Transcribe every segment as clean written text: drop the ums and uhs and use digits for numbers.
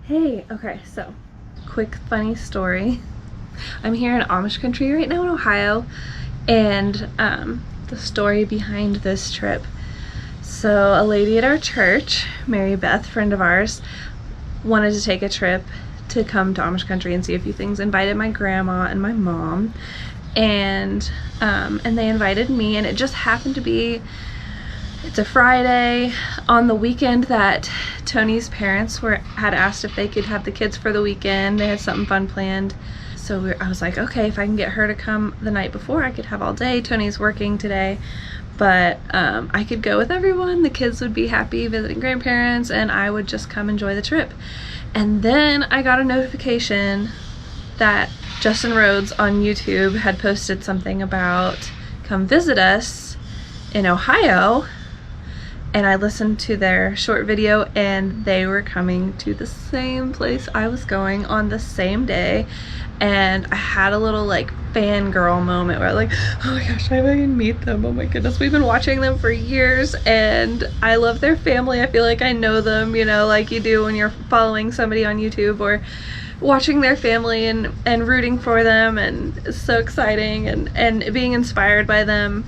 Hey, okay, so quick funny story. I'm here in Amish country right now in Ohio, and the story behind this trip. So a lady at our church, Mary Beth, friend of ours, wanted to take a trip to come to Amish country and see a few things. Invited my grandma and my mom, and they invited me, and it just happened to be it's a Friday on the weekend that Tony's parents had asked if they could have the kids for the weekend. They had something fun planned. So I was like, okay, if I can get her to come the night before, I could have all day. Tony's working today, but I could go with everyone. The kids would be happy visiting grandparents, and I would just come enjoy the trip. And then I got a notification that Justin Rhodes on YouTube had posted something about come visit us in Ohio. And I listened to their short video, and they were coming to the same place I was going on the same day. And I had a little like fangirl moment where I was like, oh my gosh, I can meet them. Oh my goodness, we've been watching them for years, and I love their family. I feel like I know them, you know, like you do when you're following somebody on YouTube or watching their family and rooting for them. And it's so exciting, and being inspired by them.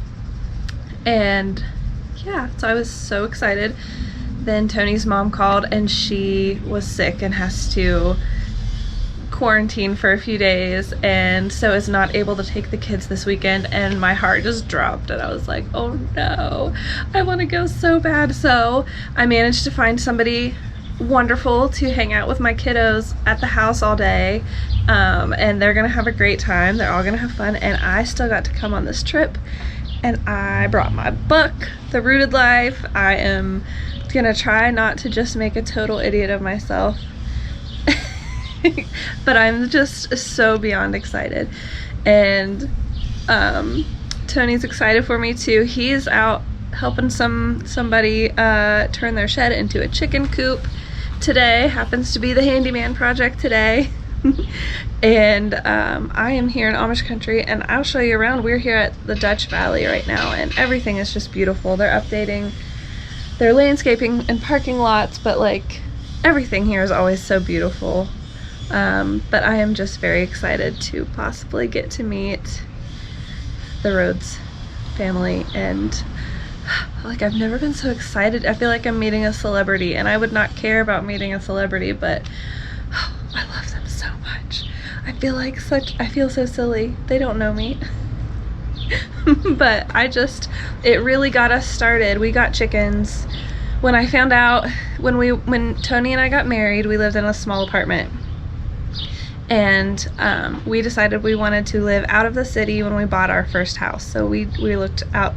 And yeah, so I was so excited. Then Tony's mom called, and she was sick and has to quarantine for a few days, and so is not able to take the kids this weekend, and my heart just dropped, and I was like, oh no, I want to go so bad. So I managed to find somebody wonderful to hang out with my kiddos at the house all day, and they're gonna have a great time. They're all gonna have fun, and I still got to come on this trip. And I brought my book, The Rooted Life. I am gonna try not to just make a total idiot of myself. But I'm just so beyond excited. And Tony's excited for me too. He's out helping somebody turn their shed into a chicken coop today. Happens to be the handyman project today. And I am here in Amish country, and I'll show you around. We're here at the Dutch Valley right now, and everything is just beautiful. They're updating their landscaping and parking lots, but like everything here is always so beautiful. But I am just very excited to possibly get to meet the Rhodes family, and like I've never been so excited. I feel like I'm meeting a celebrity, and I would not care about meeting a celebrity, but I love them so much. I feel so silly. They don't know me. But it really got us started. We got chickens. When I found out, when Tony and I got married, we lived in a small apartment. And we decided we wanted to live out of the city when we bought our first house. So we looked out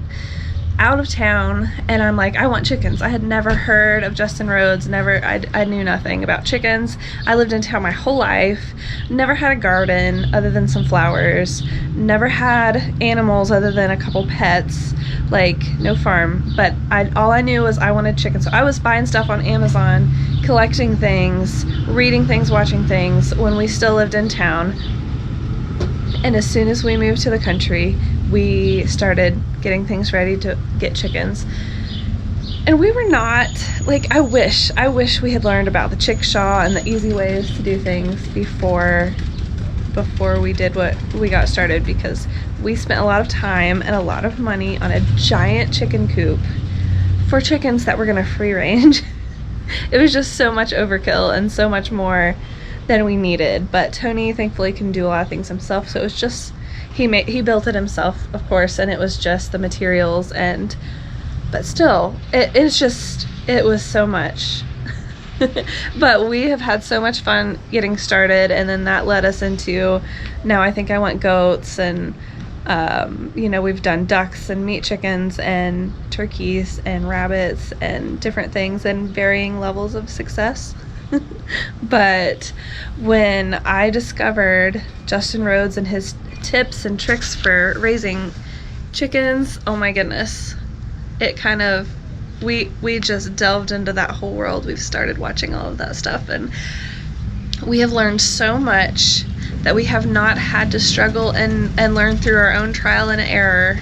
of town, and I'm like, I want chickens. I had never heard of Justin Rhodes. I knew nothing about chickens. I lived in town my whole life, never had a garden other than some flowers, never had animals other than a couple pets, like no farm. But all I knew was I wanted chickens. So I was buying stuff on Amazon, collecting things, reading things, watching things when we still lived in town. And as soon as we moved to the country, we started getting things ready to get chickens. And we were not, like, I wish we had learned about the chickshaw and the easy ways to do things before we did what we got started, because we spent a lot of time and a lot of money on a giant chicken coop for chickens that were gonna free range. It was just so much overkill and so much more than we needed. But Tony thankfully can do a lot of things himself, so it was just he built it himself, of course, and it was just the materials, but still it was so much. But we have had so much fun getting started, and then that led us into, now I think I want goats, and we've done ducks and meat chickens and turkeys and rabbits and different things, and varying levels of success. But when I discovered Justin Rhodes and his tips and tricks for raising chickens, oh my goodness, it kind of, we just delved into that whole world. We've started watching all of that stuff, and we have learned so much that we have not had to struggle and learn through our own trial and error,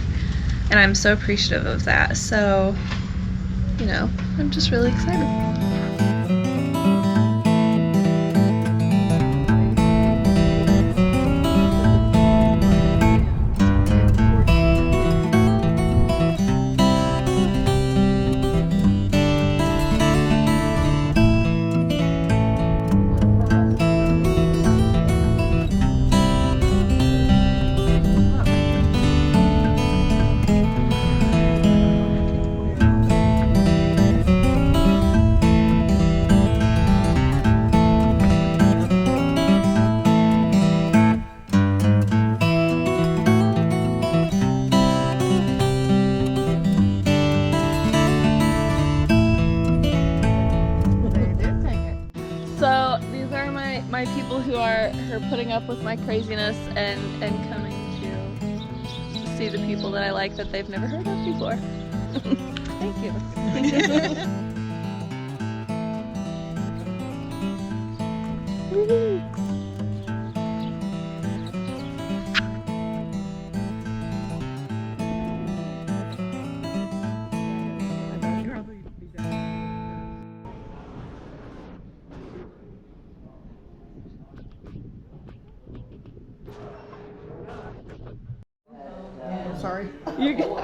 and I'm so appreciative of that. So, I'm just really excited. my people who are putting up with my craziness and coming to see the people that I like that they've never heard of before. Thank you. Woohoo. Sorry. You're good.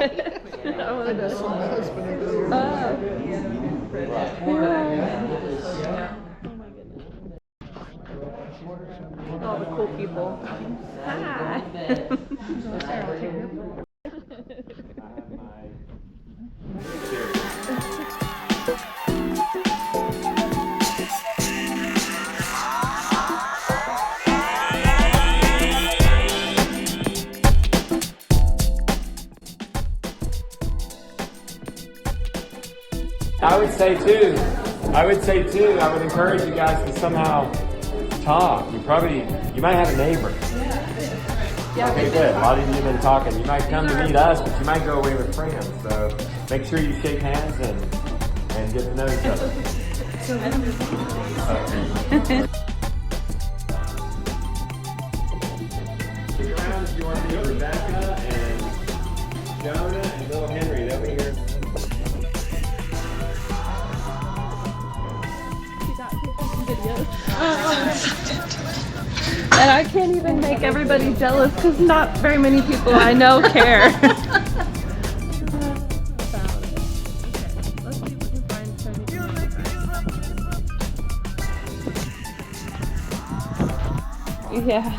I wanted to. My husband over there. Oh. Yeah. Oh my goodness. All the cool people. Hi. I would say too, I would encourage you guys to somehow talk. You might have a neighbor. Yeah. Okay, good. A lot of you have been talking. You might come to meet us, but you might go away with friends. So make sure you shake hands and get to know each other. Stick around if you want to meet Rebekah and Jonah and little Henry. They'll be here. And I can't even make everybody jealous because not very many people I know care. Yeah.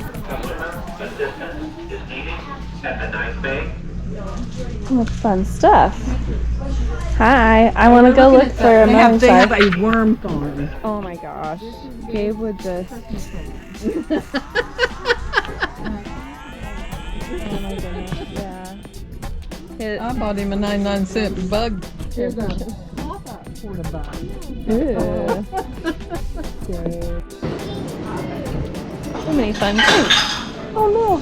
That's fun stuff. Hi, I want to go look for a mountain They have shark. a worm farm. Oh my gosh, Gabe would just. Oh my goodness, yeah. I bought him a 99-cent bug. Here's a porta bug. Ew. Great. So many fun things. Oh no.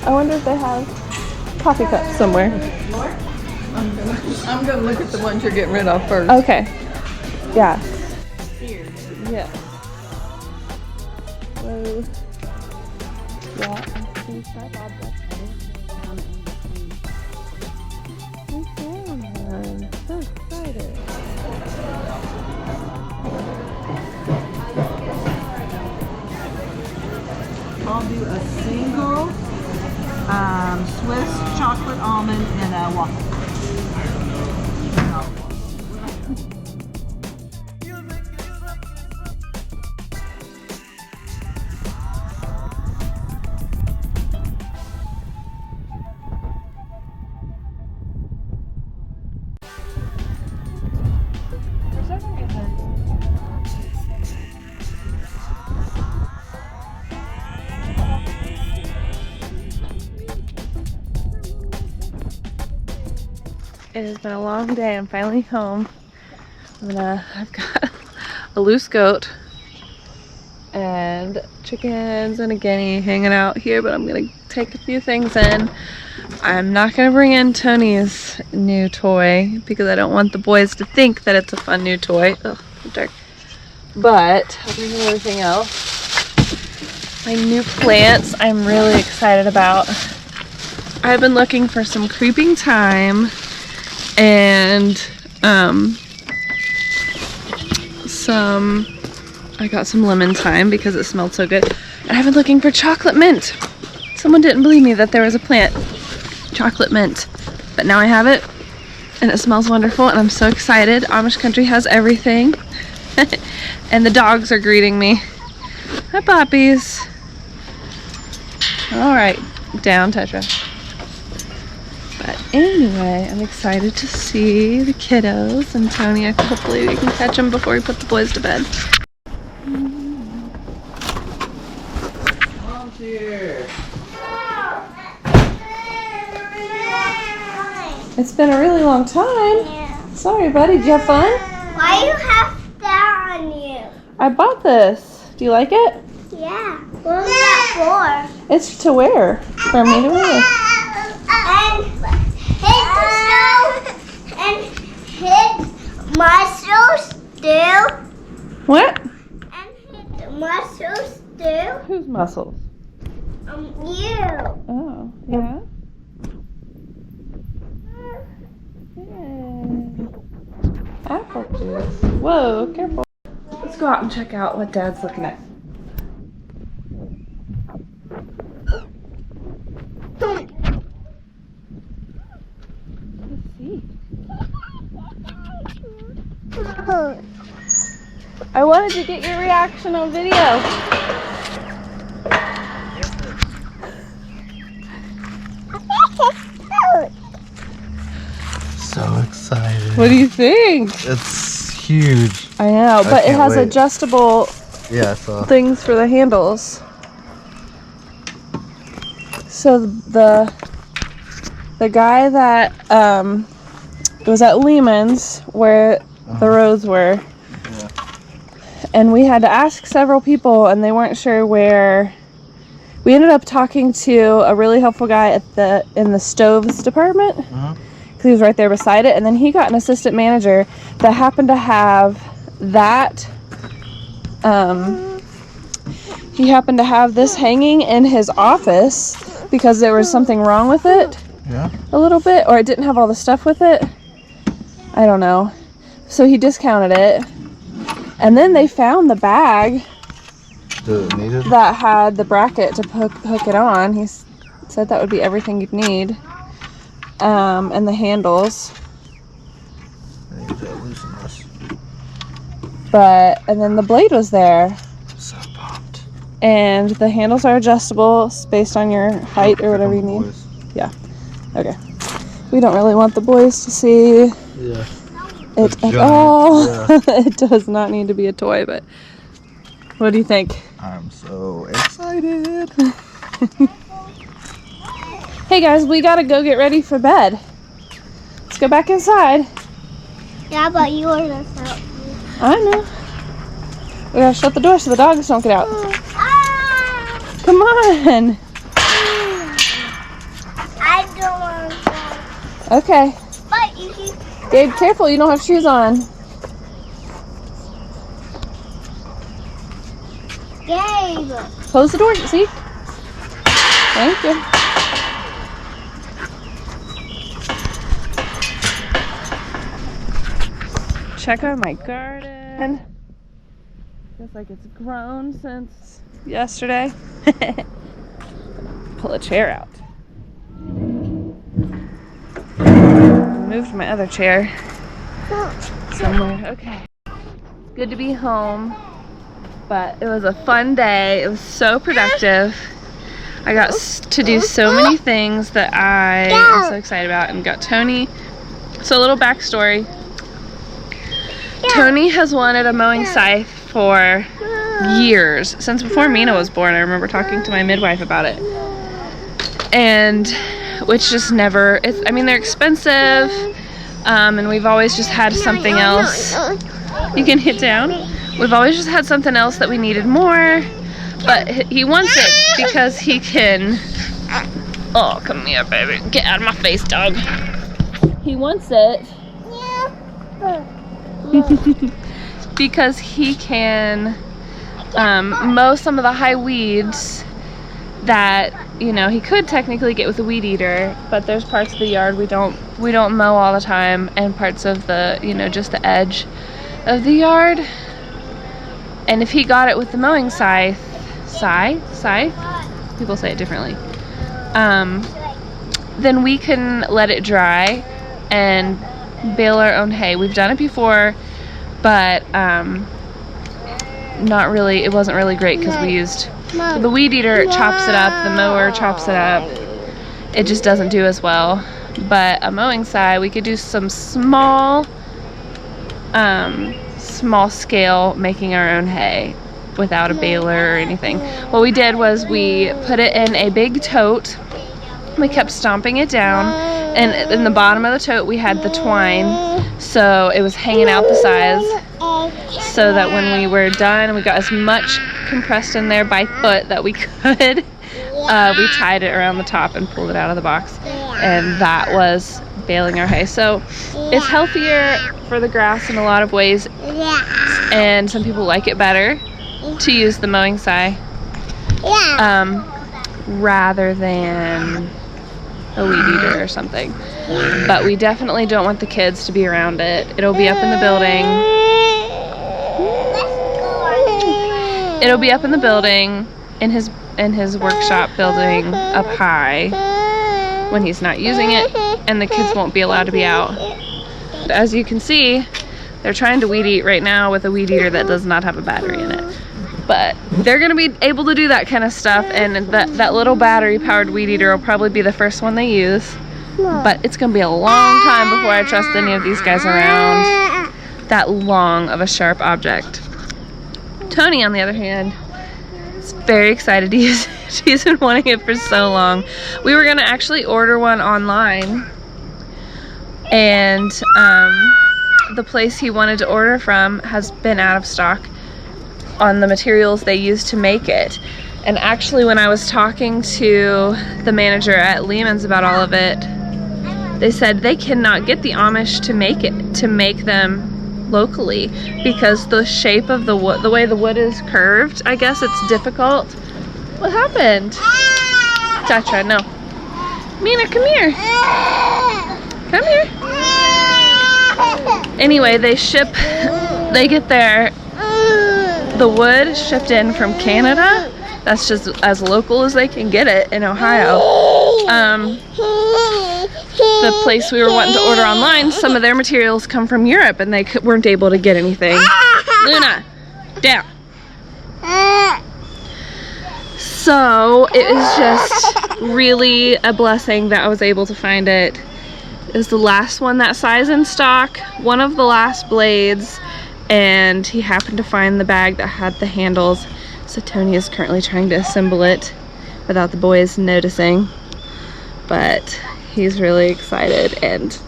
I wonder if they have coffee cups somewhere. I'm gonna look at the ones you're getting rid of first. Okay. Yeah. Yeah. Whoa. Yeah. Some sharp objects. I'm so excited. I'll do a single Swiss chocolate almond and a waffle. It has been a long day. I'm finally home. I've got a loose goat and chickens and a guinea hanging out here, but I'm gonna take a few things in. I'm not gonna bring in Tony's new toy because I don't want the boys to think that it's a fun new toy. Ugh, dark. But I'll bring in everything else. My new plants I'm really excited about. I've been looking for some creeping thyme and I got some lemon thyme because it smelled so good. And I've been looking for chocolate mint. Someone didn't believe me that there was a plant, chocolate mint, but now I have it and it smells wonderful and I'm so excited. Amish country has everything. And the dogs are greeting me. Hi puppies. All right, down Tetra. But anyway, I'm excited to see the kiddos and Tony. Hopefully we can catch them before we put the boys to bed. Mom's here. It's been a really long time. Yeah. Sorry, buddy. Did you have fun? Why you have that on you? I bought this. Do you like it? Yeah. What was that for? It's to wear. For me to wear. And hit the stove and hit muscles still. What? And hit the muscles still. Whose muscles? You. Oh, yeah. Yay. Apple juice. Whoa, careful. Let's go out and check out what Dad's looking at. Let's see. I wanted to get your reaction on video. So excited. What do you think? It's huge. I know, but it can't has wait. adjustable Yeah, so things for the handles. So the guy that was at Lehman's where the rows were, and we had to ask several people, and they weren't sure where. We ended up talking to a really helpful guy at in the stoves department, because he was right there beside it, and then he got an assistant manager that happened to have that. He happened to have this hanging in his office because there was something wrong with it. Yeah. A little bit, or it didn't have all the stuff with it. I don't know. So he discounted it. And then they found the bag that had the bracket to hook it on. He said that would be everything you'd need. And the handles. I need to loosen this. And then the blade was there. So pumped. And the handles are adjustable based on your height or whatever you need. Boys. Yeah. Okay. We don't really want the boys to see Yeah. it at giant, all. yeah. It does not need to be a toy, but what do you think? I'm so excited. Hey guys, we gotta go get ready for bed. Let's go back inside. Yeah, but you were this out. I know. We gotta shut the door so the dogs don't get out. Ah! Come on. I don't want to. Okay. But you can. Gabe, careful, you don't have shoes on. Gabe. Close the door, see? Thank you. Check out my garden. Looks like it's grown since yesterday. Pull a chair out. Moved my other chair somewhere. Okay. It's good to be home, but it was a fun day. It was so productive. I got to do so many things that I am so excited about, and got Tony. So a little backstory. Tony has wanted a mowing scythe for years, since before Mina was born. I remember talking to my midwife about it, and which just never, I mean, they're expensive, and we've always just had something else. You can hit down. We've always just had something else that we needed more, but he wants it because he can. Oh, come here, baby. Get out of my face, dog. He wants it because he can mow some of the high weeds that, you know, he could technically get with a weed eater, but there's parts of the yard we don't mow all the time, and parts of the, you know, just the edge of the yard. And if he got it with the mowing scythe, people say it differently, then we can let it dry and bale our own hay. We've done it before, but not really, it wasn't really great because we used the weed eater. It chops it up, the mower chops it up. It just doesn't do as well. But a mowing scythe, we could do some small scale making our own hay without a baler or anything. What we did was we put it in a big tote. We kept stomping it down, and in the bottom of the tote we had the twine, so it was hanging out the sides. so that when we were done, we got as much compressed in there by foot that we could. We tied it around the top and pulled it out of the box, and that was baling our hay. So it's healthier for the grass in a lot of ways, and some people like it better to use the mowing scythe rather than a weed eater or something. But we definitely don't want the kids to be around it. It'll be up in the building. It'll be up in the building in his workshop building up high when he's not using it, and the kids won't be allowed to be out. As you can see, they're trying to weed eat right now with a weed eater that does not have a battery in it. But they're gonna be able to do that kind of stuff, and that little battery powered weed eater will probably be the first one they use. But it's gonna be a long time before I trust any of these guys around that long of a sharp object. Tony, on the other hand, is very excited to use it. He's been wanting it for so long. We were gonna actually order one online, and the place he wanted to order from has been out of stock on the materials they use to make it. And actually, when I was talking to the manager at Lehman's about all of it, they said they cannot get the Amish to make them locally because the shape of the wood, the way the wood is curved, I guess it's difficult. What happened? Chacha, no. Mina, come here. Come here. Anyway, they get the wood shipped in from Canada. That's just as local as they can get it in Ohio. The place we were wanting to order online, some of their materials come from Europe, and they weren't able to get anything. Luna, down. So it was just really a blessing that I was able to find it. It was the last one that size in stock, one of the last blades, and he happened to find the bag that had the handles. So Tony is currently trying to assemble it without the boys noticing, but he's really excited, and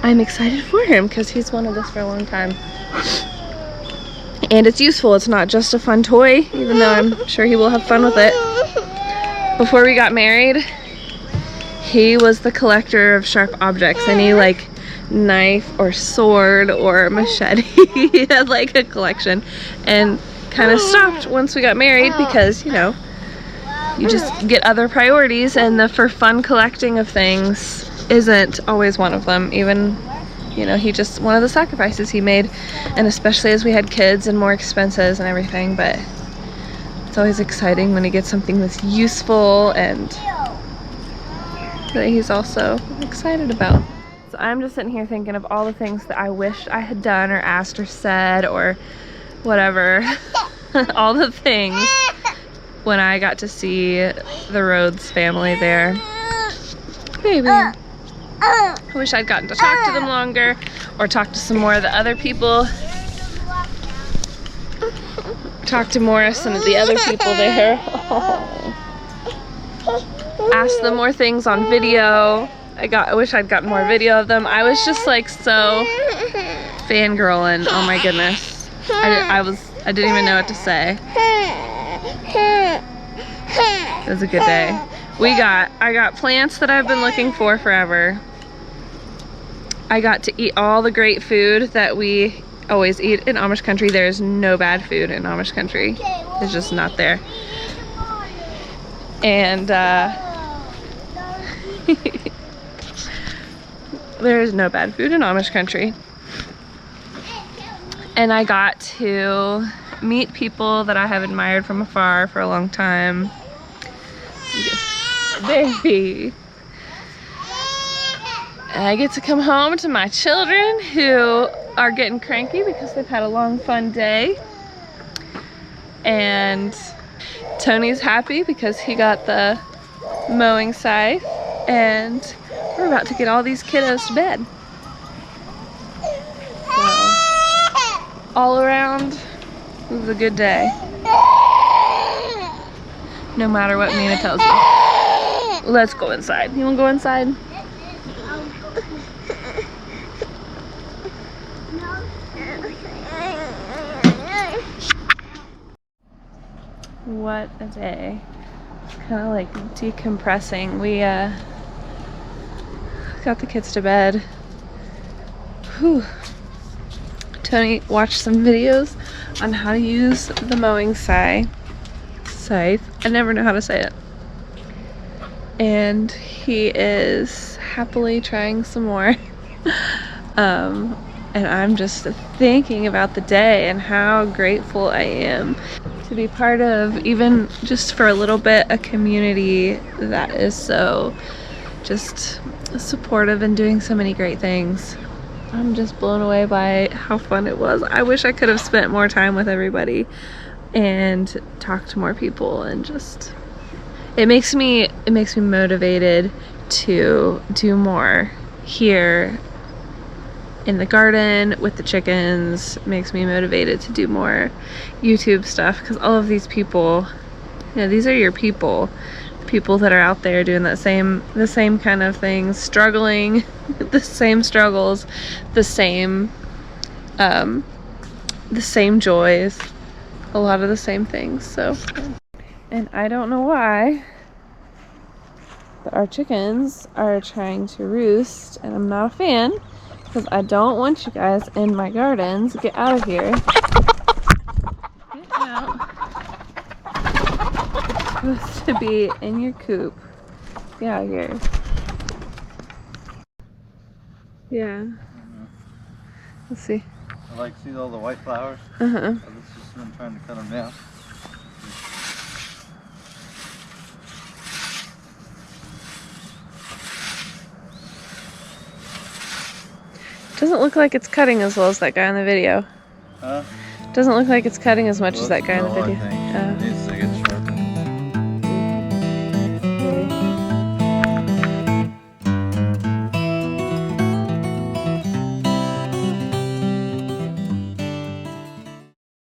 I'm excited for him because he's wanted this for a long time. And it's useful. It's not just a fun toy, even though I'm sure he will have fun with it. Before we got married, he was the collector of sharp objects. Any like knife or sword or machete, he had like a collection, and kind of stopped once we got married because, you know, you just get other priorities, and the for fun collecting of things isn't always one of them. Even, you know, one of the sacrifices he made, and especially as we had kids and more expenses and everything. But it's always exciting when he gets something that's useful and that he's also excited about. So I'm just sitting here thinking of all the things that I wished I had done or asked or said or whatever. All the things when I got to see the Rhodes family there. Baby. I wish I'd gotten to talk to them longer, or talk to some more of the other people. Talk to Morris and the other people there. Ask them more things on video. I wish I'd gotten more video of them. I was just like so fangirling. Oh my goodness. I didn't even know what to say. It was a good day. I got plants that I've been looking for forever. I got to eat all the great food that we always eat in Amish country. There's no bad food in Amish country. It's just not there. And there's no bad food in Amish country. And I got to meet people that I have admired from afar for a long time. Baby. And I get to come home to my children who are getting cranky because they've had a long, fun day. And Tony's happy because he got the mowing scythe. And we're about to get all these kiddos to bed. So, all around, it was a good day. No matter what Mina tells you. Let's go inside. You wanna go inside? What a day. It's kind of like decompressing. We got the kids to bed. Whew. Tony watched some videos on how to use the mowing scythe. I never know how to say it. And he is happily trying some more. And I'm just thinking about the day and how grateful I am to be part of, even just for a little bit, a community that is so just supportive and doing so many great things. I'm just blown away by how fun it was. I wish I could have spent more time with everybody and talked to more people, and just it makes me motivated to do more here in the garden with the chickens. It makes me motivated to do more YouTube stuff, because all of these people, you know, these are your people, the people that are out there doing the same kind of things, struggling, the same struggles, the same joys, a lot of the same things. So, and I don't know why, but our chickens are trying to roost, and I'm not a fan, because I don't want you guys in my gardens. Get out of here. Get out. You're supposed to be in your coop. Get out of here. Yeah. Let's see. I like, see all the white flowers? Uh-huh. I was just trying to cut them down. Doesn't look like it's cutting as well as that guy in the video. Huh? Doesn't look like it's cutting as much as that guy in the No, I video. think it needs to get